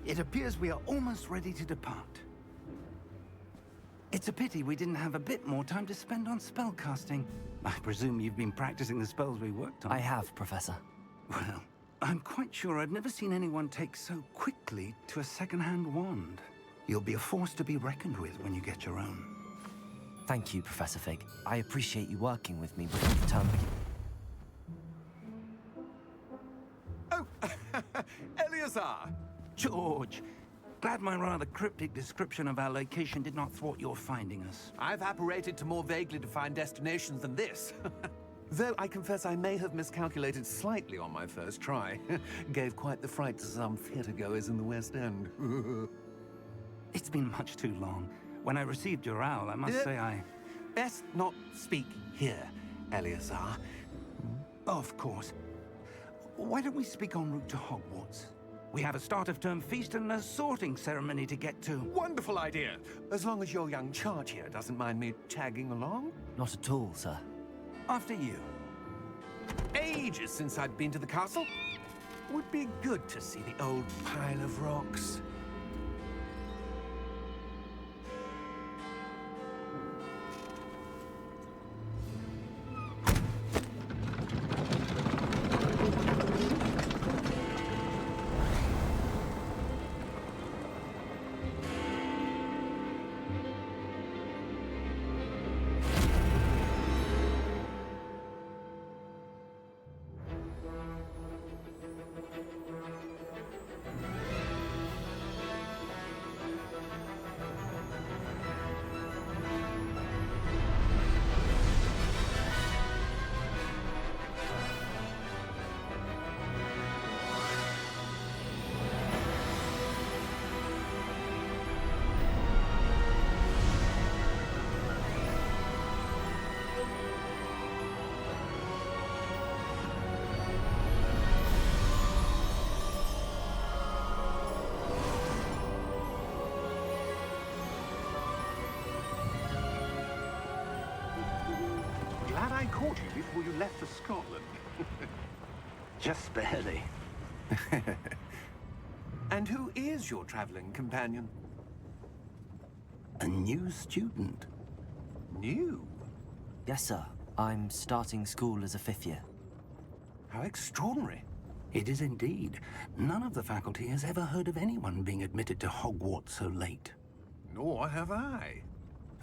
It appears we are almost ready to depart. It's a pity we didn't have a bit more time to spend on spellcasting. I presume you've been practicing the spells we worked on. I have, Professor. Well, I'm quite sure I've never seen anyone take so quickly to a second-hand wand. You'll be a force to be reckoned with when you get your own. Thank you, Professor Fig. I appreciate you working with me before the term begins. Oh, Eleazar! George, glad my rather cryptic description of our location did not thwart your finding us. I've apparated to more vaguely defined destinations than this. Though I confess I may have miscalculated slightly on my first try. Gave quite the fright to some theatergoers in the West End. It's been much too long. When I received your owl, I must say I... Best not speak here, Eleazar. Of course. Why don't we speak en route to Hogwarts? We have a start-of-term feast and a sorting ceremony to get to. Wonderful idea! As long as your young charge here doesn't mind me tagging along. Not at all, sir. After you. Ages since I'd been to the castle. Would be good to see the old pile of rocks. Glad I caught you before you left for Scotland. Just barely. And who is your traveling companion? A new student. New? Yes, sir. I'm starting school as a 5th year. How extraordinary. It is indeed. None of the faculty has ever heard of anyone being admitted to Hogwarts so late. Nor have I.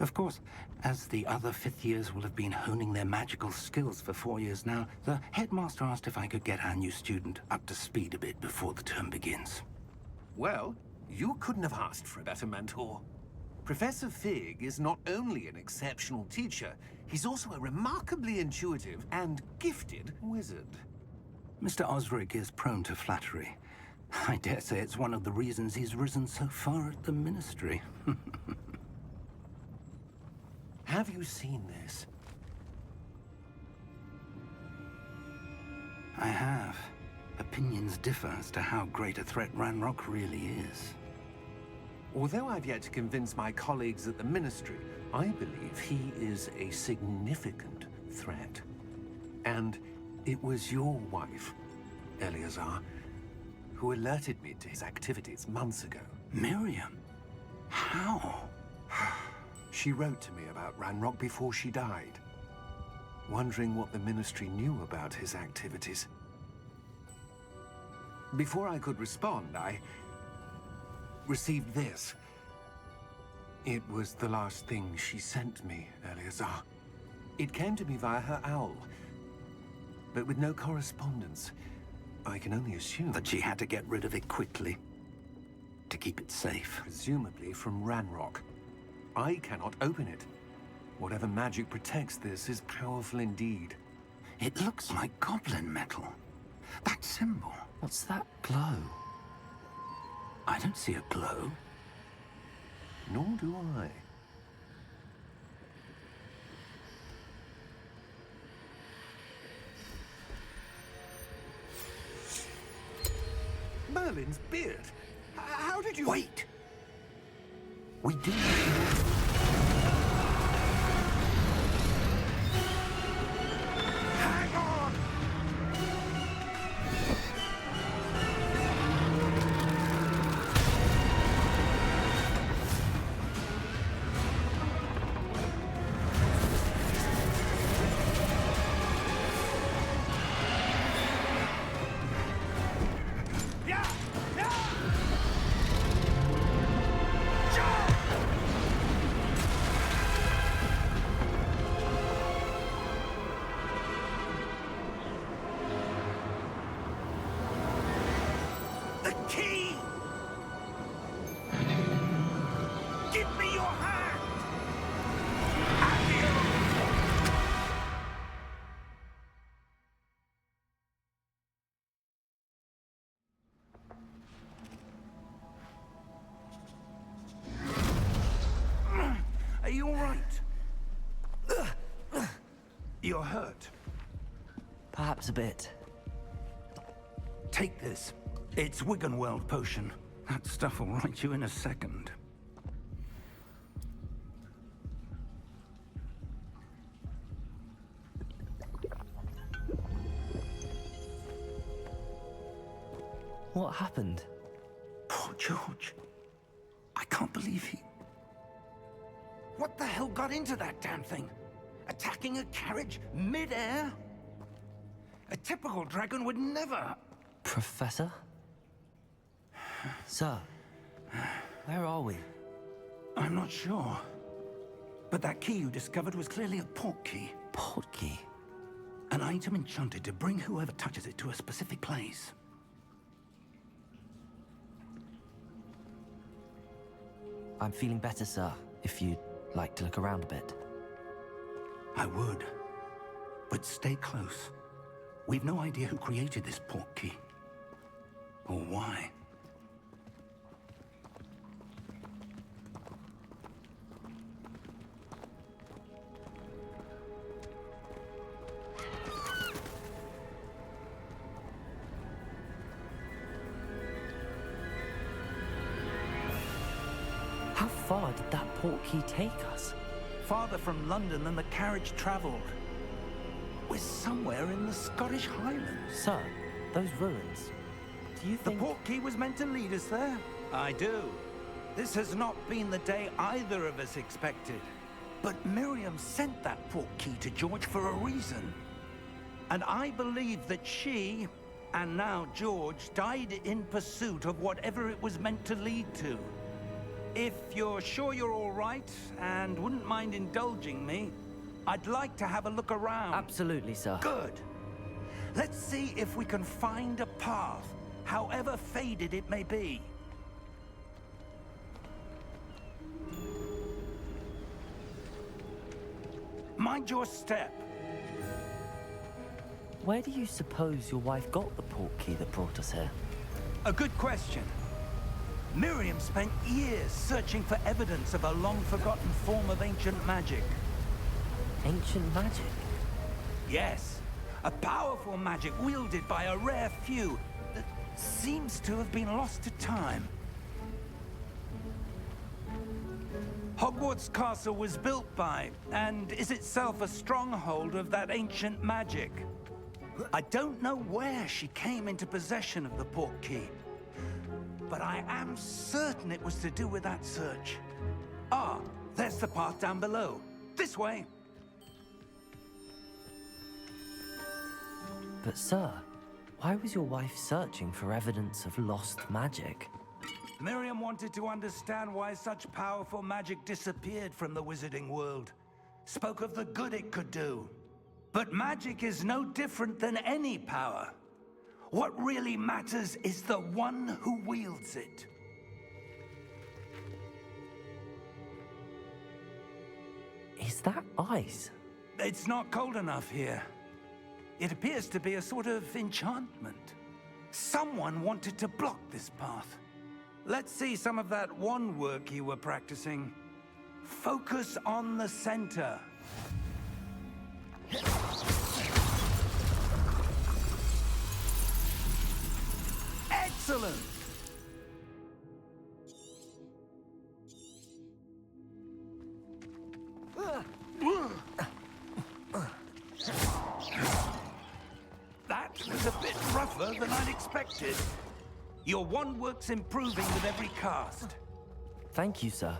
Of course, as the other 5th years will have been honing their magical skills for 4 years now, the headmaster asked if I could get our new student up to speed a bit before the term begins. Well, you couldn't have asked for a better mentor. Professor Fig is not only an exceptional teacher, he's also a remarkably intuitive and gifted wizard. Mr. Osric is prone to flattery. I dare say it's one of the reasons he's risen so far at the Ministry. Have you seen this? I have. Opinions differ as to how great a threat Ranrock really is. Although I've yet to convince my colleagues at the Ministry, I believe he is a significant threat. And it was your wife, Eleazar, who alerted me to his activities months ago. Miriam? How? She wrote to me about Ranrock before she died, wondering what the Ministry knew about his activities. Before I could respond, I received this. It was the last thing she sent me, Eleazar. It came to me via her owl, but with no correspondence. I can only assume That she had to get rid of it quickly, to keep it safe. presumably from Ranrock. I cannot open it. Whatever magic protects this is powerful indeed. It looks like goblin metal. That symbol. What's that glow? I don't see a glow. Nor do I. Merlin's beard. How did you... Wait! We do. Hang on! You're hurt. Perhaps a bit. Take this. It's Wiggenweld potion. That stuff will right you in a second. What happened? Poor George. I can't believe he... What the hell got into that damn thing? Attacking a carriage mid-air? A typical dragon would never... Professor? Sir, where are we? I'm not sure. But that key you discovered was clearly a port key. Port key? An item enchanted to bring whoever touches it to a specific place. I'm feeling better, sir, if you'd like to look around a bit. I would. But stay close. We've no idea who created this port key. Or why. How far did that port key take us? Farther from London than the carriage traveled. We're somewhere in the Scottish Highlands. Sir, those ruins. Do you The think... port key was meant to lead us there? I do. This has not been the day either of us expected. But Miriam sent that port key to George for a reason. And I believe that she, and now George, died in pursuit of whatever it was meant to lead to. If you're sure you're all right, and wouldn't mind indulging me, I'd like to have a look around. Absolutely, sir. Good. Let's see if we can find a path, however faded it may be. Mind your step. Where do you suppose your wife got the port key that brought us here? A good question. Miriam spent years searching for evidence of a long-forgotten form of ancient magic. Ancient magic? Yes, a powerful magic wielded by a rare few that seems to have been lost to time. Hogwarts Castle was built by, and is itself a stronghold of that ancient magic. I don't know where she came into possession of the port key, but I am certain it was to do with that search. Ah, there's the path down below. This way. But sir, why was your wife searching for evidence of lost magic? Miriam wanted to understand why such powerful magic disappeared from the wizarding world. Spoke of the good it could do. But magic is no different than any power. What really matters is the one who wields it. Is that ice? It's not cold enough here. It appears to be a sort of enchantment. Someone wanted to block this path. Let's see some of that wand work you were practicing. Focus on the center. Excellent! That was a bit rougher than I'd expected. Your wand work's improving with every cast. Thank you, sir.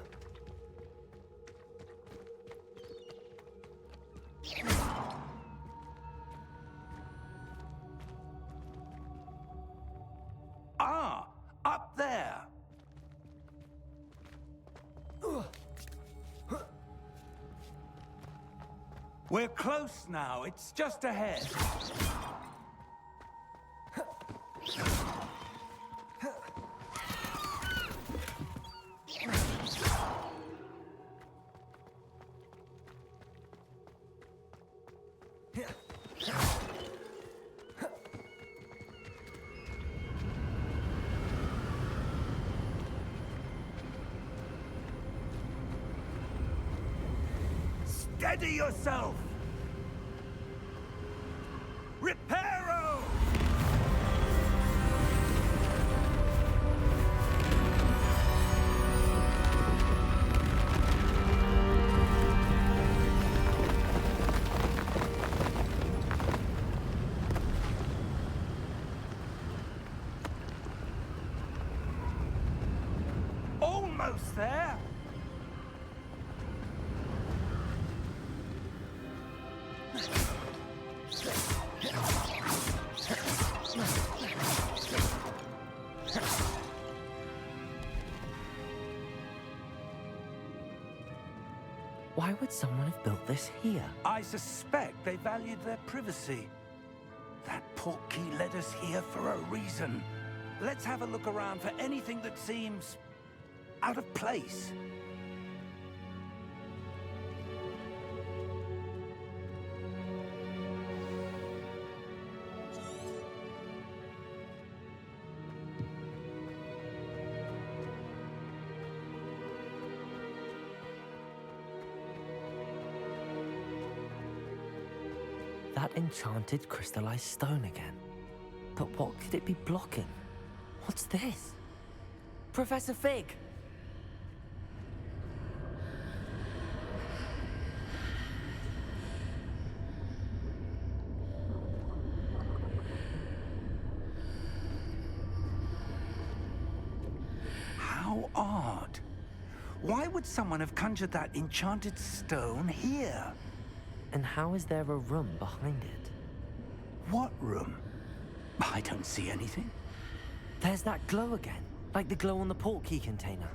Ah, up there. We're close now. It's just ahead. Steady yourself! Almost there. Why would someone have built this here? I suspect they valued their privacy. That portkey led us here for a reason. Let's have a look around for anything that seems out of place. That enchanted crystallized stone again. But what could it be blocking? What's this? Professor Fig! How odd. Why would someone have conjured that enchanted stone here? And how is there a room behind it? What room? I don't see anything. There's that glow again, like the glow on the portkey container.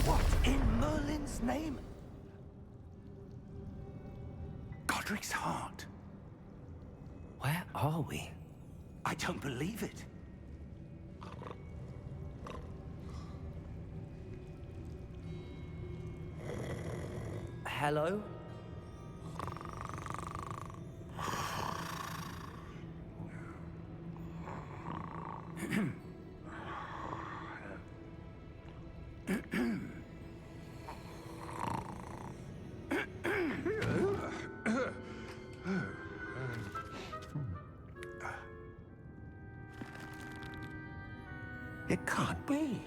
What in Merlin's name? Godric's heart. Where are we? I don't believe it. Hello? It can't be.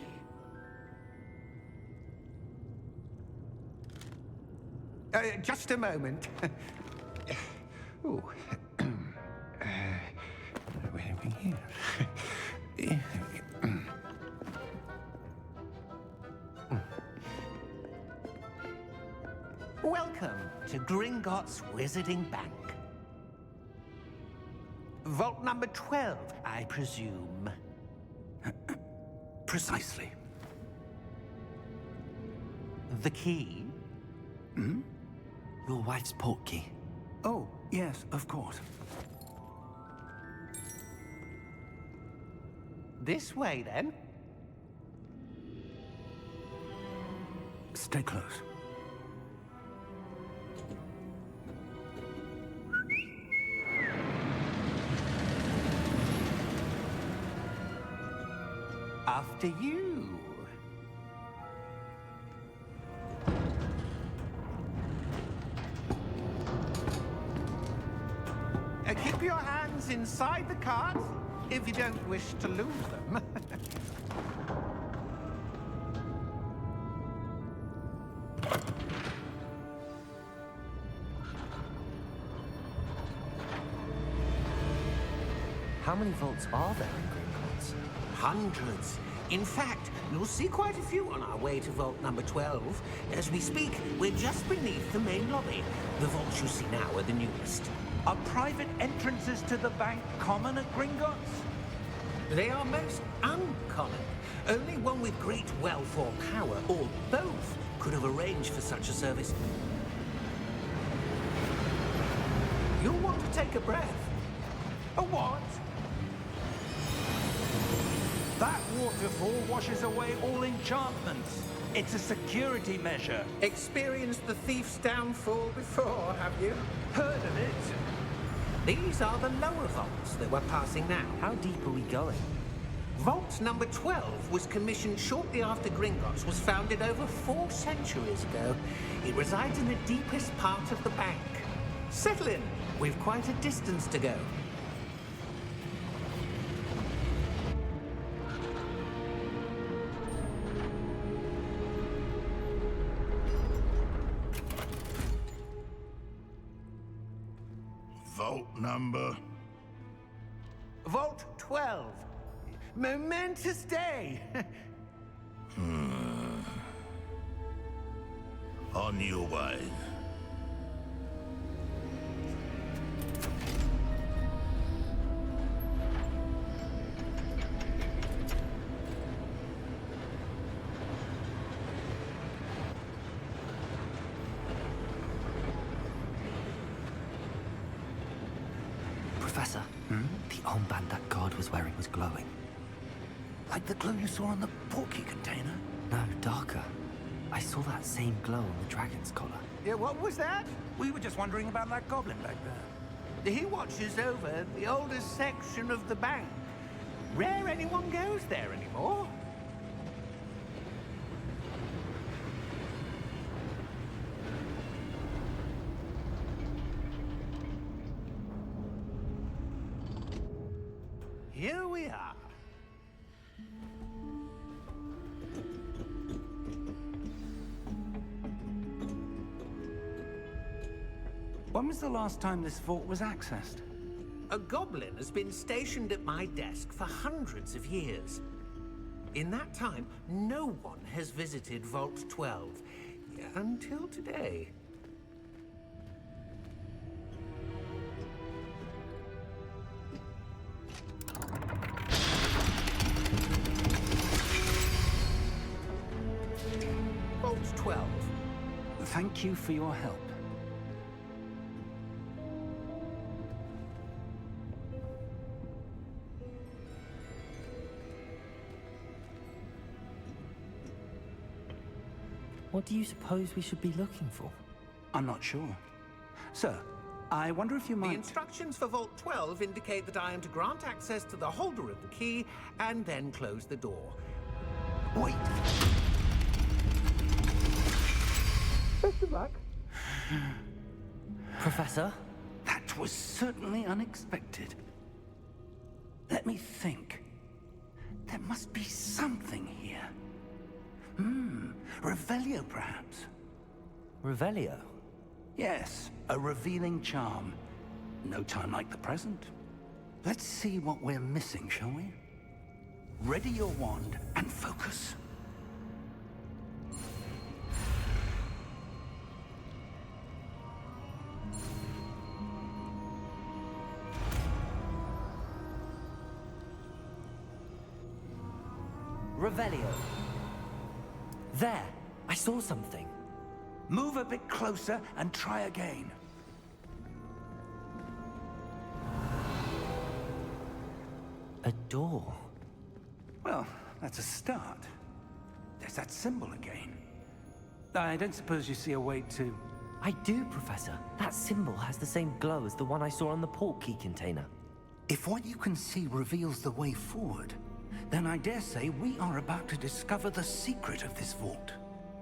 Just a moment. Oh. Where are we here? Welcome to Gringotts Wizarding Bank. Vault number 12, I presume. Precisely. The key? Your wife's portkey. Oh, yes, of course. This way, then. Stay close. After you. Keep your hands inside the cart if you don't wish to lose them. How many vaults are there in Gringotts? Hundreds. In fact, you'll see quite a few on our way to vault number 12. As we speak, we're just beneath the main lobby. The vaults you see now are the newest. Are private entrances to the bank common at Gringotts? They are most uncommon. Only one with great wealth or power, or both, could have arranged for such a service. You'll want to take a breath. A what? That waterfall washes away all enchantments. It's a security measure. Experienced the thief's downfall before, have you? Heard of it? These are the lower vaults that we're passing now. How deep are we going? Vault number 12 was commissioned shortly after Gringotts was founded over 4 centuries ago. It resides in the deepest part of the bank. Settle in. We've quite a distance to go. Vault number? Vault 12. Momentous day! On your way. Professor, the armband that guard was wearing was glowing. Like the glow you saw on the portkey container? No, darker. I saw that same glow on the dragon's collar. Yeah, what was that? We were just wondering about that goblin back there. He watches over the oldest section of the bank. Rare anyone goes there anymore. Here we are. When was the last time this vault was accessed? A goblin has been stationed at my desk for hundreds of years. In that time, no one has visited Vault 12. Until today. Vault 12. Thank you for your help. What do you suppose we should be looking for? I'm not sure. Sir, I wonder if you The might... instructions for Vault 12 indicate that I am to grant access to the holder of the key and then close the door. Wait! Best of luck. Professor? That was certainly unexpected. Let me think. There must be something here. Revelio, perhaps? Revelio? Yes, a revealing charm. No time like the present. Let's see what we're missing, shall we? Ready your wand and focus. Revelio. There! I saw something. Move a bit closer and try again. A door. Well, that's a start. There's that symbol again. I don't suppose you see a way to... I do, Professor. That symbol has the same glow as the one I saw on the portkey container. If what you can see reveals the way forward, then I dare say we are about to discover the secret of this vault.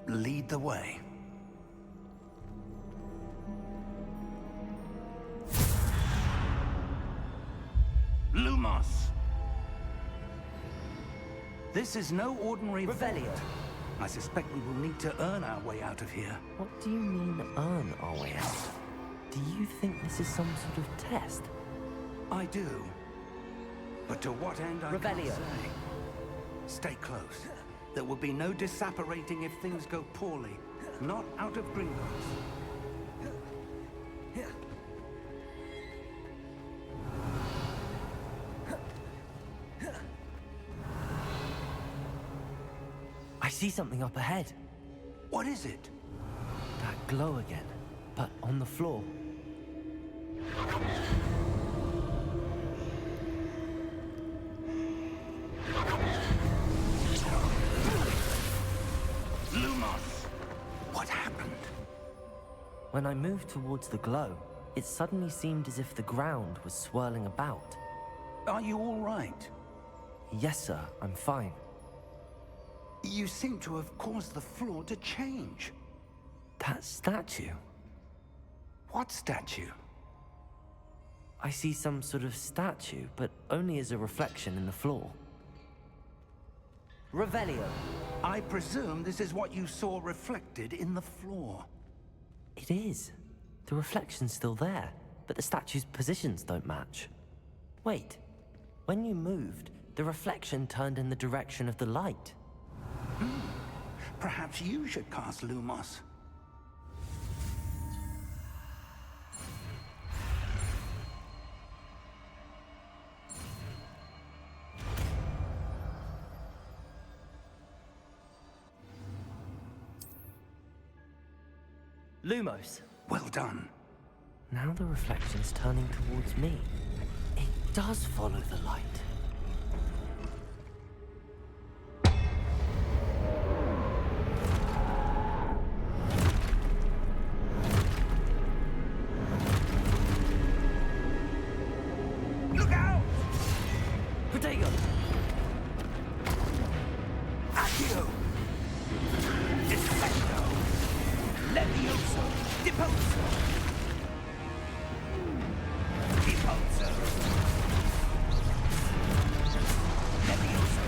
Lead the way. Lumos! This is no ordinary Revelio. vault. I suspect we will need to earn our way out of here. What do you mean, earn our way out? Do you think this is some sort of test? I do. But to what end, I can't Revelio. say. Stay close. There will be no disapparating if things go poorly. Not out of Gringotts. I see something up ahead. What is it? That glow again, but on the floor. Lumos! What happened? When I moved towards the glow, it suddenly seemed as if the ground was swirling about. Are you all right? Yes, sir, I'm fine. You seem to have caused the floor to change. That statue. What statue? I see some sort of statue, but only as a reflection in the floor. Revelio. I presume this is what you saw reflected in the floor. It is. The reflection's still there, but the statue's positions don't match. Wait, when you moved, The reflection turned in the direction of the light. Perhaps you should cast Lumos. Lumos. Well done. Now the reflection's turning towards me. It does follow the light. Look out! Protego! Accio! Defendo! Levioso! Deposo! Deposo! Levioso!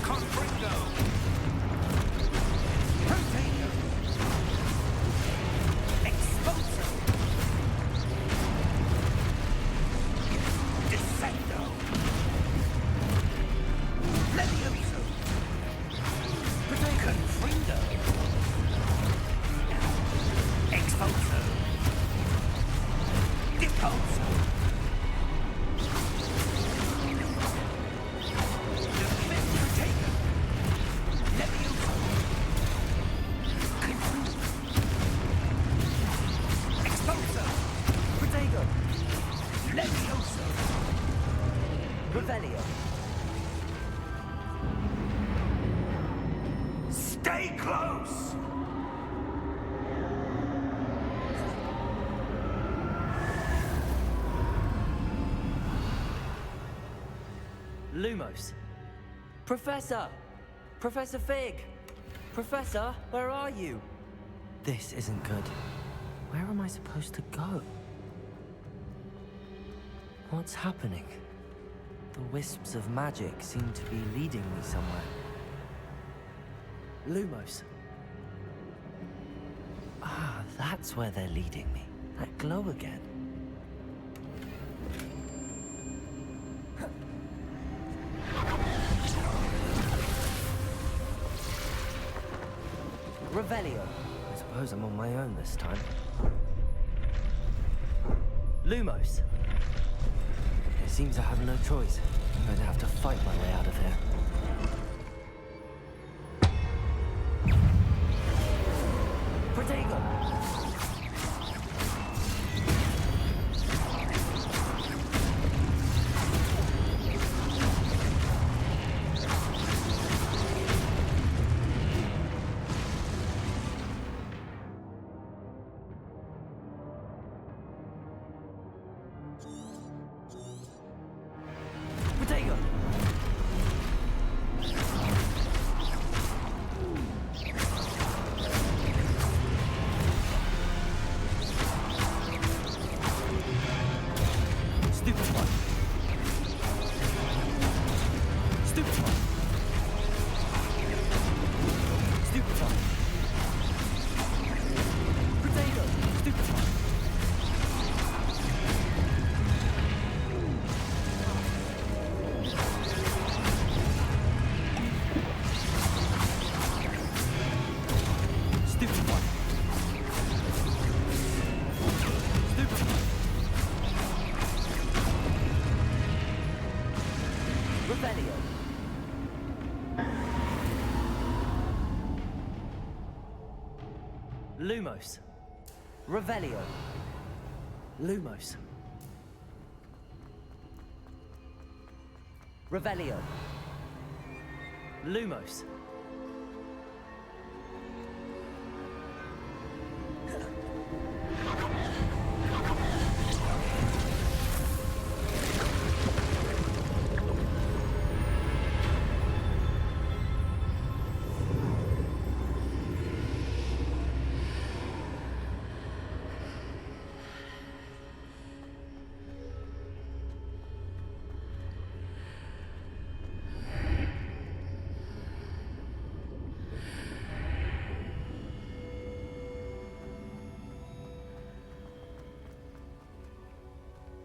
Confringo! Protego! Exposo! Descendo! Levioso! Confringo! Exposo! Deposo! Defender taken! Levioso! Confringo! Exposo! Protego! Levioso! Revelio! Stay close! Lumos. Professor! Professor Fig! Professor, where are you? This isn't good. Where am I supposed to go? What's happening? The wisps of magic seem to be leading me somewhere. Lumos. Ah, that's where they're leading me. That glow again. Revelio. I suppose I'm on my own this time. Lumos. It seems I have no choice. I'm going to have to fight my way out of here. Protego! Protego! Stupid one. Stupid one. Stupid one. Protego! Stupid one. Stupid one. Stupid one. Revelio. Lumos. Revelio. Lumos. Revelio. Lumos.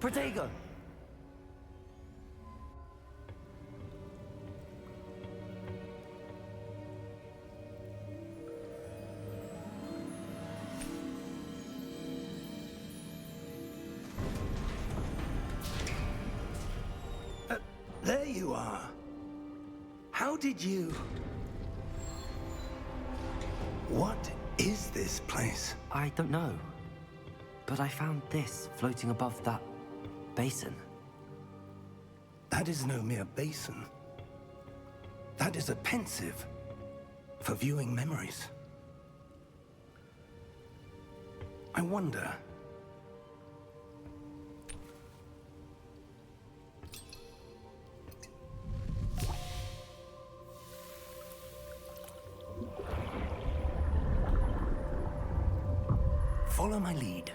Protego! There you are. How did you... What is this place? I don't know. But I found this floating above that basin. That is no mere basin. That is a pensive for viewing memories. I wonder... Follow my lead.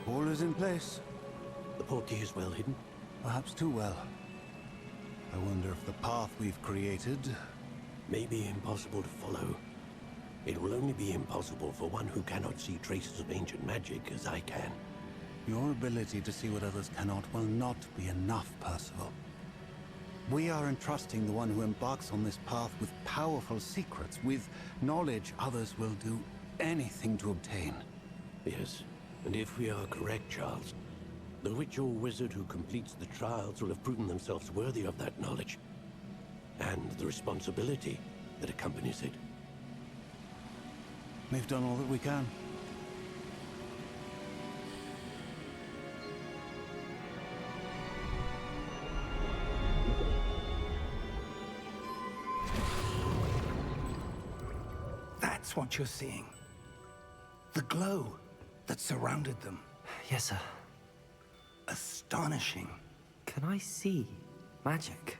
All is in place. The portkey is well hidden. Perhaps too well. I wonder if the path we've created... May be impossible to follow. It will only be impossible for one who cannot see traces of ancient magic as I can. Your ability to see what others cannot will not be enough, Percival. We are entrusting the one who embarks on this path with powerful secrets, with knowledge others will do anything to obtain. Yes, and if we are correct, Charles, the witch or wizard who completes the trials will have proven themselves worthy of that knowledge, and the responsibility that accompanies it. We've done all that we can. That's what you're seeing. The glow that surrounded them. Yes, sir. Astonishing. Can I see magic?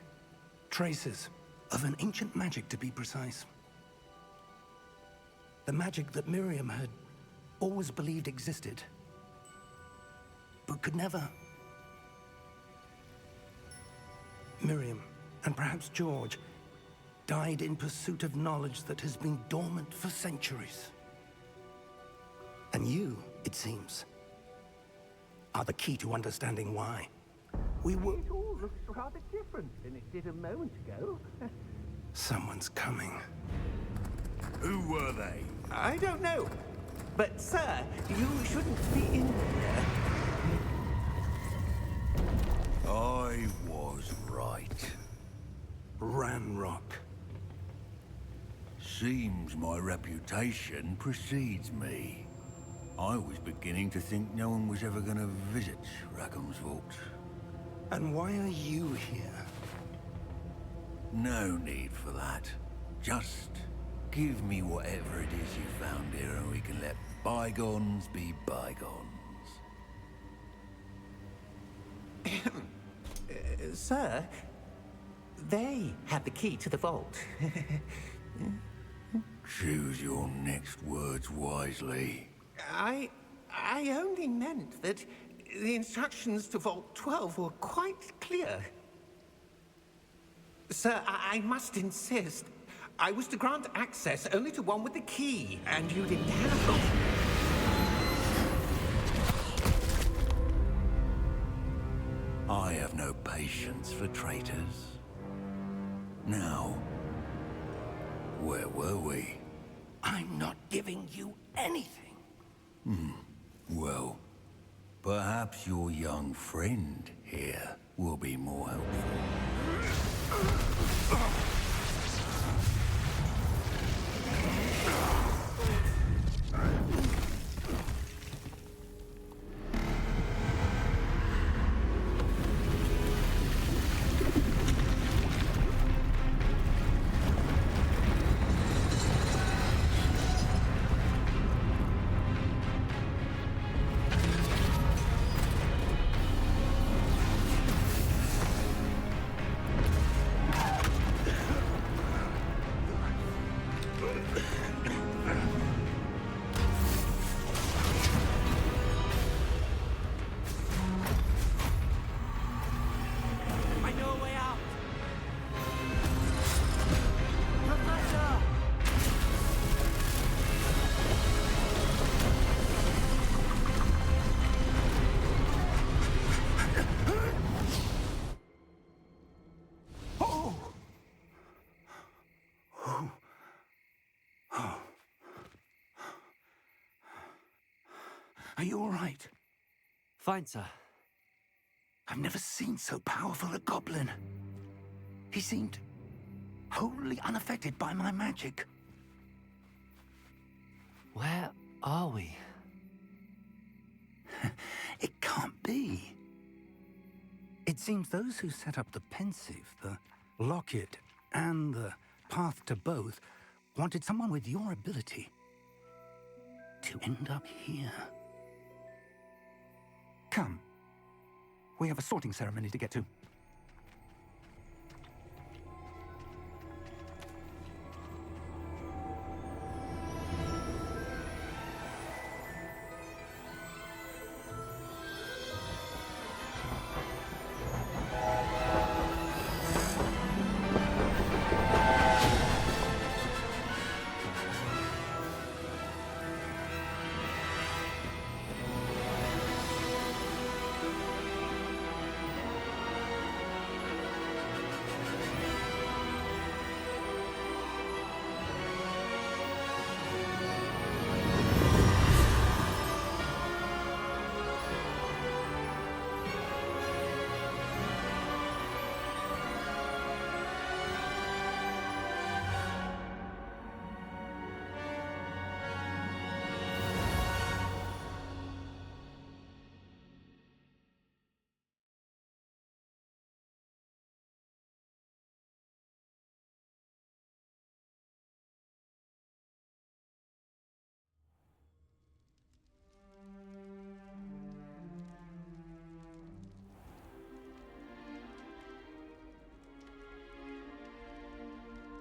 Traces of an ancient magic, to be precise. The magic that Miriam had always believed existed, but could never. Miriam, and perhaps George, died in pursuit of knowledge that has been dormant for centuries. And you, it seems, are the key to understanding why. We were... It all looks rather different than it did a moment ago. Someone's coming. Who were they? I don't know. But, sir, you shouldn't be in here. I was right. Ranrock. Seems my reputation precedes me. I was beginning to think no one was ever going to visit Rackham's vault. And why are you here? No need for that. Just give me whatever it is you found here and we can let bygones be bygones. Sir, they had the key to the vault. Choose your next words wisely. I only meant that the instructions to Vault 12 were quite clear. Sir, I must insist. I was to grant access only to one with the key, and you didn't have it. I have no patience for traitors. Now, where were we? I'm not giving you anything. Well, perhaps your young friend here will be more helpful. I know a way out. Professor! Are you all right? Fine, sir. I've never seen so powerful a goblin. He seemed wholly unaffected by my magic. Where are we? It can't be. It seems those who set up the pensive, the locket, and the path to both wanted someone with your ability to end up here. Come. We have a sorting ceremony to get to.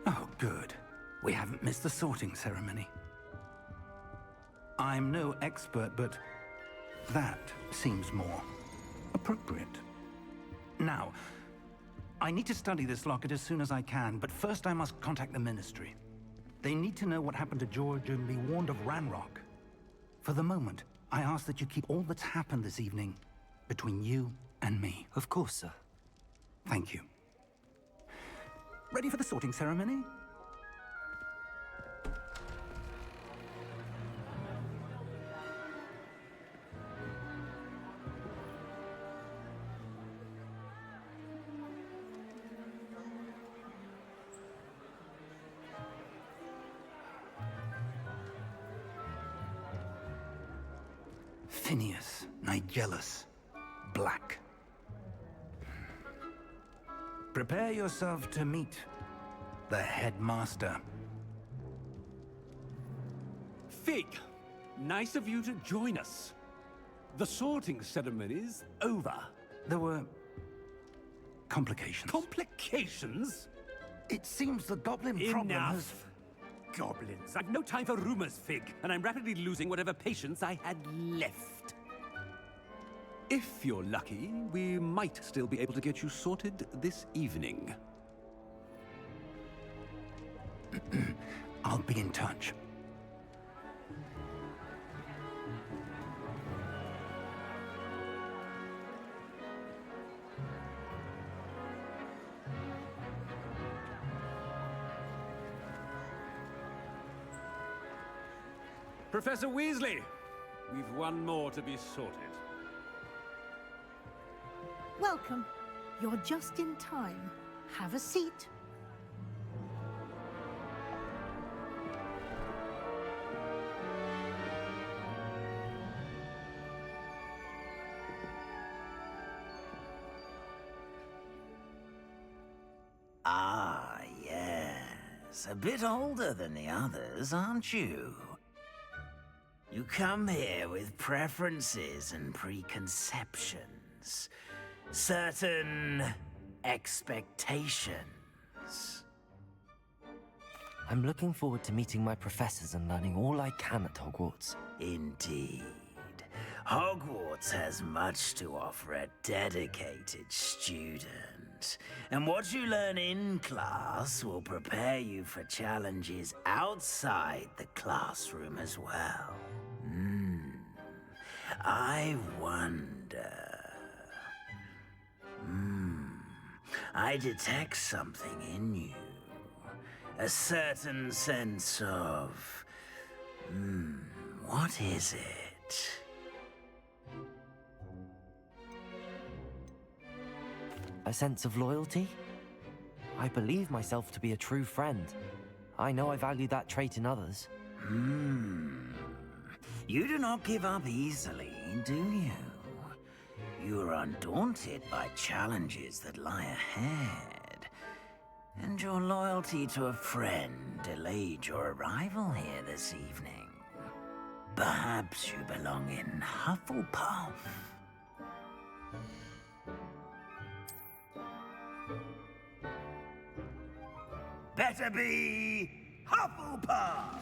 Oh, good. We haven't missed the sorting ceremony. I'm no expert, but that seems more appropriate. Now, I need to study this locket as soon as I can, but first I must contact the Ministry. They need to know what happened to George and be warned of Ranrock. For the moment, I ask that you keep all that's happened this evening between you and me. Of course, sir. Thank you. Ready for the sorting ceremony? Phineas, Nigellus, Black. Prepare yourself to meet the headmaster. Fig, nice of you to join us. The sorting ceremony's over. There were complications. Complications? It seems the goblin problem has... Enough! Goblins. I've no time for rumors, Fig, and I'm rapidly losing whatever patience I had left. If you're lucky, we might still be able to get you sorted this evening. I'll be in touch. Professor Weasley, we've one more to be sorted. Welcome. You're just in time. Have a seat. Ah, yes. A bit older than the others, aren't you? You come here with preferences and preconceptions. Certain expectations. I'm looking forward to meeting my professors and learning all I can at Hogwarts. Indeed. Hogwarts has much to offer a dedicated student. And what you learn in class will prepare you for challenges outside the classroom as well. I wonder... I detect something in you. A certain sense of... what is it? A sense of loyalty? I believe myself to be a true friend. I know I value that trait in others. You do not give up easily, do you? You are undaunted by challenges that lie ahead. And your loyalty to a friend delayed your arrival here this evening. Perhaps you belong in Hufflepuff. Better be Hufflepuff!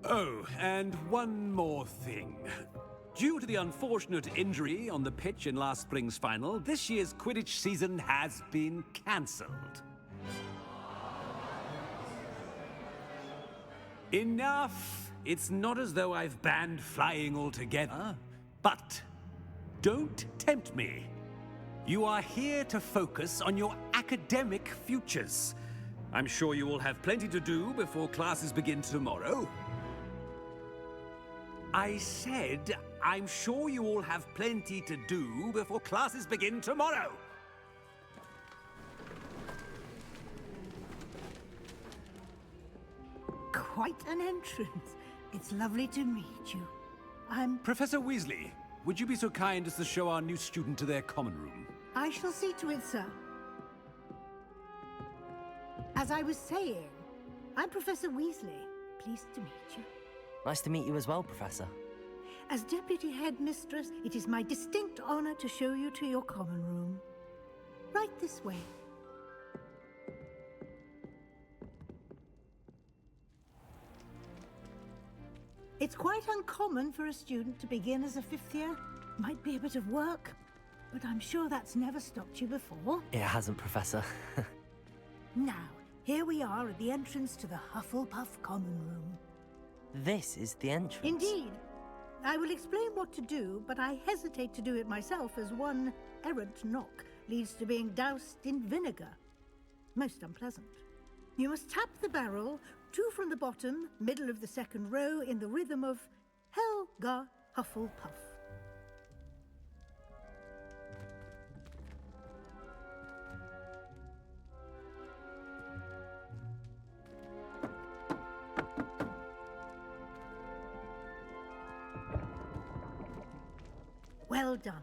Oh, and one more thing. Due to the unfortunate injury on the pitch in last spring's final, this year's Quidditch season has been cancelled. Enough! It's not as though I've banned flying altogether, but don't tempt me. You are here to focus on your academic futures. I'm sure you will have plenty to do before classes begin tomorrow. I said, I'm sure you all have plenty to do before classes begin tomorrow. Quite an entrance. It's lovely to meet you. Professor Weasley, would you be so kind as to show our new student to their common room? I shall see to it, sir. As I was saying, I'm Professor Weasley. Pleased to meet you. Nice to meet you as well, Professor. As Deputy Headmistress, it is my distinct honor to show you to your common room. Right this way. It's quite uncommon for a student to begin as a fifth year. Might be a bit of work, but I'm sure that's never stopped you before. It hasn't, Professor. Now, here we are at the entrance to the Hufflepuff common room. This is the entrance. Indeed. I will explain what to do, but I hesitate to do it myself as one errant knock leads to being doused in vinegar. Most unpleasant. You must tap the barrel, 2 from the bottom, middle of the second row, in the rhythm of Helga Hufflepuff. Well done.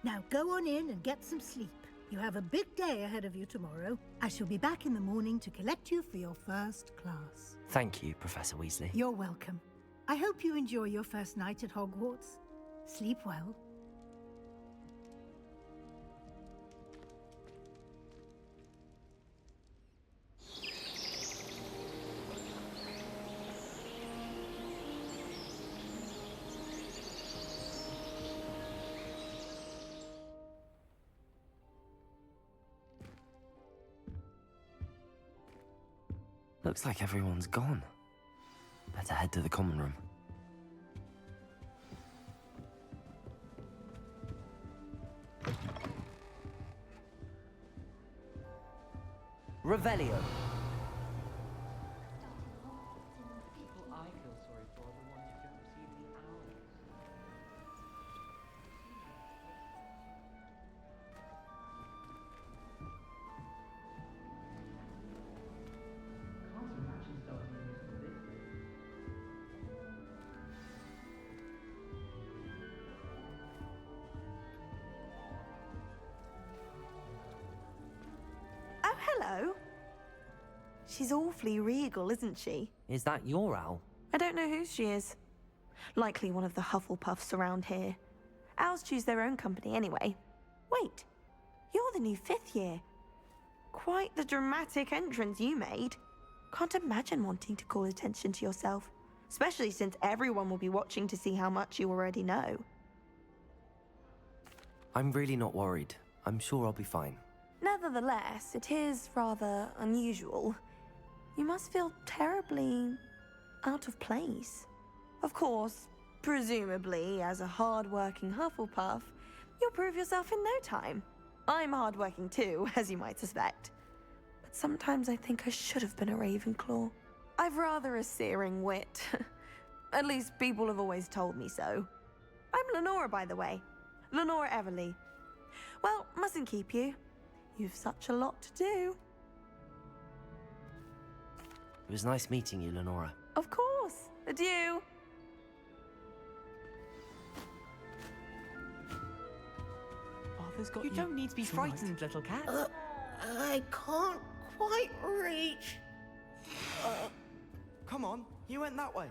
Now go on in and get some sleep. You have a big day ahead of you tomorrow. I shall be back in the morning to collect you for your first class. Thank you, Professor Weasley. You're welcome. I hope you enjoy your first night at Hogwarts. Sleep well. Looks like everyone's gone. Better head to the common room. Revelio. Hello. She's awfully regal, isn't she? Is that your owl? I don't know whose she is. Likely one of the Hufflepuffs around here. Owls choose their own company anyway. Wait, you're the new 5th year. Quite the dramatic entrance you made. Can't imagine wanting to call attention to yourself, especially since everyone will be watching to see how much you already know. I'm really not worried. I'm sure I'll be fine. Nevertheless, it is rather unusual. You must feel terribly out of place. Of course, Presumably, as a hard-working Hufflepuff, you'll prove yourself in no time. I'm hard-working too, as you might suspect. But sometimes I think I should have been a Ravenclaw. I've rather a searing wit. At least people have always told me so. I'm Lenora, by the way. Lenora Everly. Well, mustn't keep you. You've such a lot to do. It was nice meeting you, Lenora. Of course. Adieu. Arthur's got You don't need to be frightened, little cat. I can't quite reach. Come on, you went that way.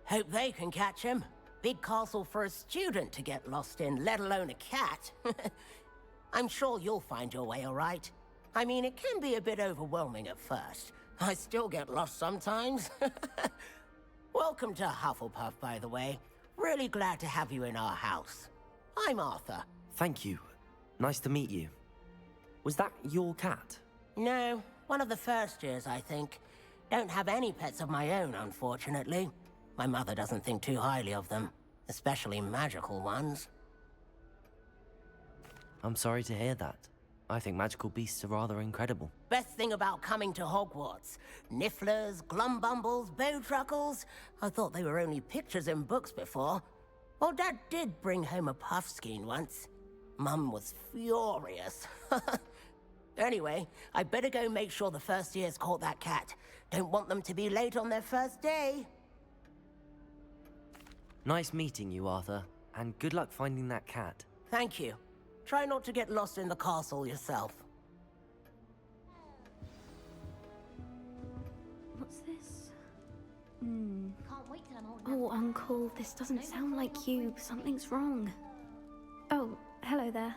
Hope they can catch him. Big castle for a student to get lost in, let alone a cat. I'm sure you'll find your way all right. I mean, it can be a bit overwhelming at first. I still get lost sometimes. Welcome to Hufflepuff, by the way. Really glad to have you in our house. I'm Arthur. Thank you. Nice to meet you. Was that your cat? No, one of the first years, I think. Don't have any pets of my own, unfortunately. My mother doesn't think too highly of them, especially magical ones. I'm sorry to hear that. I think magical beasts are rather incredible. Best thing about coming to Hogwarts. Nifflers, Glumbumbles, Bowtruckles. I thought they were only pictures in books before. Well, Dad did bring home a Puffskein once. Mum was furious. Anyway, I better go make sure the first years caught that cat. Don't want them to be late on their first day. Nice meeting you, Arthur. And good luck finding that cat. Thank you. Try not to get lost in the castle yourself. What's this? Oh, Uncle, this doesn't sound like you. Something's wrong. Oh, hello there.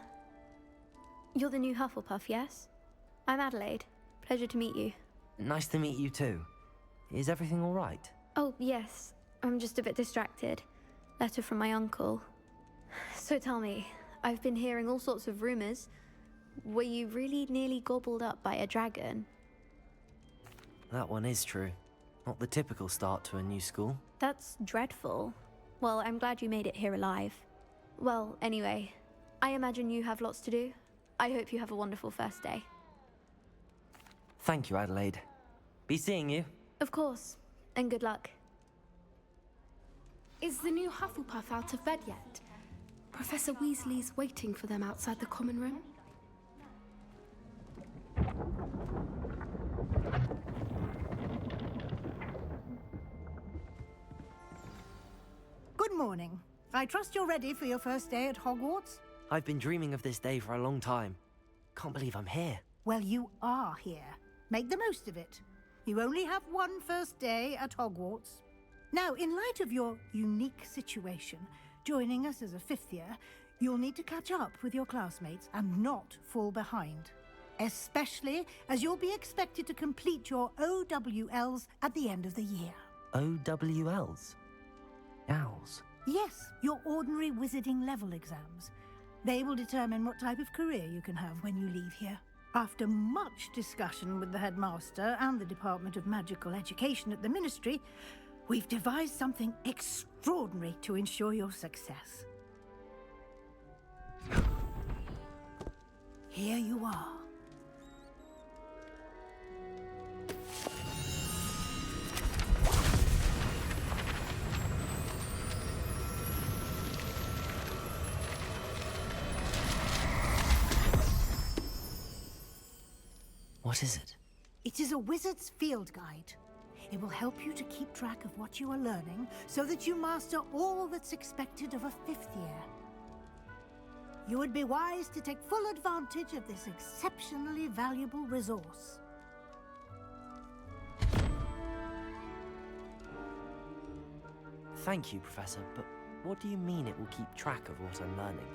You're the new Hufflepuff, yes? I'm Adelaide. Pleasure to meet you. Nice to meet you too. Is everything all right? Oh, yes. I'm just a bit distracted. Letter from my uncle. So tell me, I've been hearing all sorts of rumors. Were you really nearly gobbled up by a dragon? That one is true. Not the typical start to a new school. That's dreadful. Well, I'm glad you made it here alive. Well, anyway, I imagine you have lots to do. I hope you have a wonderful first day. Thank you, Adelaide. Be seeing you. Of course, and good luck. Is the new Hufflepuff out of bed yet? Professor Weasley's waiting for them outside the common room. Good morning. I trust you're ready for your first day at Hogwarts? I've been dreaming of this day for a long time. Can't believe I'm here. Well, you are here. Make the most of it. You only have one first day at Hogwarts. Now, in light of your unique situation, joining us as a fifth year, you'll need to catch up with your classmates and not fall behind. Especially as you'll be expected to complete your OWLs at the end of the year. OWLs? Owls? Yes, your ordinary wizarding level exams. They will determine what type of career you can have when you leave here. After much discussion with the headmaster and the Department of Magical Education at the Ministry, we've devised something extraordinary to ensure your success. Here you are. What is it? It is a wizard's field guide. It will help you to keep track of what you are learning so that you master all that's expected of a fifth year. You would be wise to take full advantage of this exceptionally valuable resource. Thank you, Professor, but what do you mean it will keep track of what I'm learning?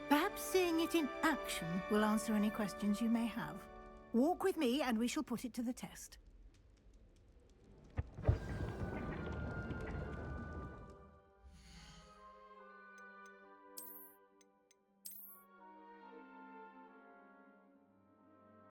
Perhaps seeing it in action will answer any questions you may have. Walk with me and we shall put it to the test.